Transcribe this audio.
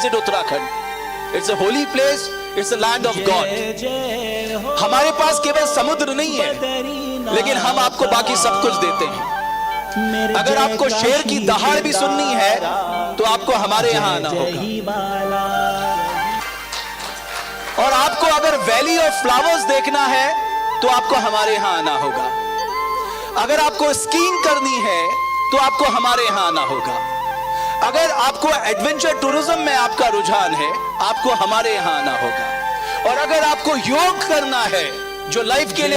visit Uttarakhand. It's a holy place. It's the land of God. हमारे पास केवल समुद्र नहीं है, लेकिन हम आपको बाकी सब कुछ देते हैं। अगर आपको शेर की दहाड़ भी सुननी है तो आपको हमारे यहां आना होगा। और आपको अगर वैली ऑफ फ्लावर्स देखना है तो आपको हमारे यहां आना होगा। अगर आपको स्कीइंग करनी है तो आपको हमारे यहां आना होगा। अगर आपको एडवेंचर टूरिज्म में आपका रुझान है, आपको हमारे यहां आना होगा। और अगर आपको योग करना है जो लाइफ के लिए